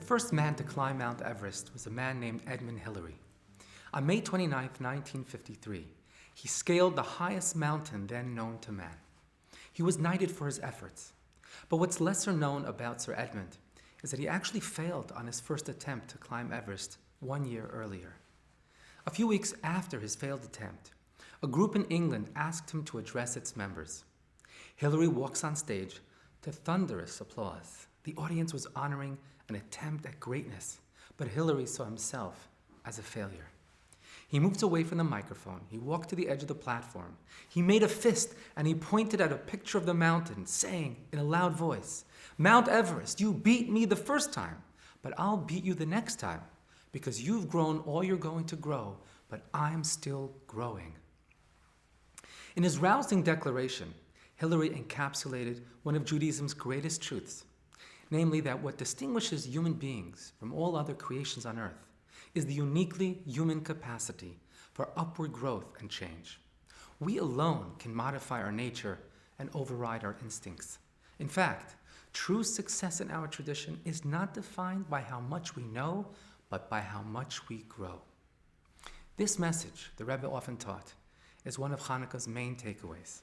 first man to climb Mount Everest was a man named Edmund Hillary. On May 29, 1953, he scaled the highest mountain then known to man. He was knighted for his efforts. But what's lesser known about Sir Edmund is that he actually failed on his first attempt to climb Everest 1 year earlier. A few weeks after his failed attempt, a group in England asked him to address its members. Hillary walks on stage to thunderous applause. The audience was honoring an attempt at greatness, but Hillary saw himself as a failure. He moved away from the microphone. He walked to the edge of the platform. He made a fist and he pointed at a picture of the mountain, saying in a loud voice, "Mount Everest, you beat me the first time, but I'll beat you the next time because you've grown all you're going to grow, but I'm still growing." In his rousing declaration, Hillary encapsulated one of Judaism's greatest truths, namely that what distinguishes human beings from all other creations on earth is the uniquely human capacity for upward growth and change. We alone can modify our nature and override our instincts. In fact, true success in our tradition is not defined by how much we know, but by how much we grow. This message, the Rebbe often taught, is one of Hanukkah's main takeaways.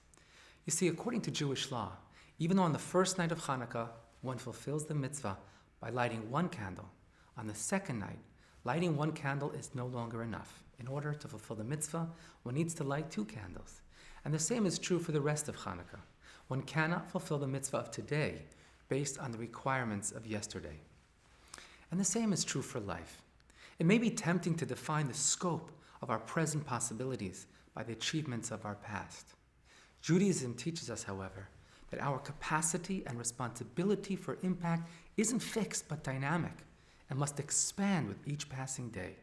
You see, according to Jewish law, even though on the first night of Hanukkah, one fulfills the mitzvah by lighting one candle, on the second night, lighting one candle is no longer enough. In order to fulfill the mitzvah, one needs to light 2 candles. And the same is true for the rest of Hanukkah. One cannot fulfill the mitzvah of today based on the requirements of yesterday. And the same is true for life. It may be tempting to define the scope of our present possibilities by the achievements of our past. Judaism teaches us, however, that our capacity and responsibility for impact isn't fixed but dynamic and must expand with each passing day.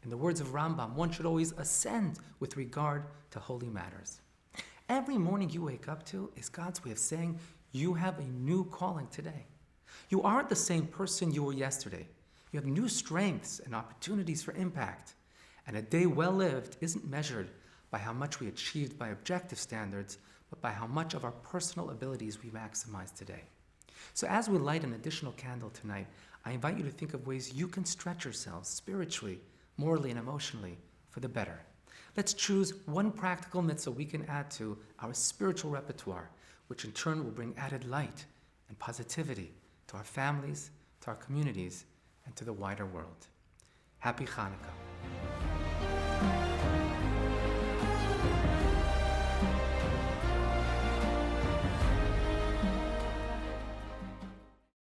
In the words of Rambam, one should always ascend with regard to holy matters. Every morning you wake up to is God's way of saying you have a new calling today. You aren't the same person you were yesterday. You have new strengths and opportunities for impact. And a day well lived isn't measured by how much we achieved by objective standards, but by how much of our personal abilities we maximize today. So as we light an additional candle tonight, I invite you to think of ways you can stretch yourselves spiritually, morally, and emotionally for the better. Let's choose one practical mitzvah we can add to our spiritual repertoire, which in turn will bring added light and positivity to our families, to our communities, and to the wider world. Happy Hanukkah.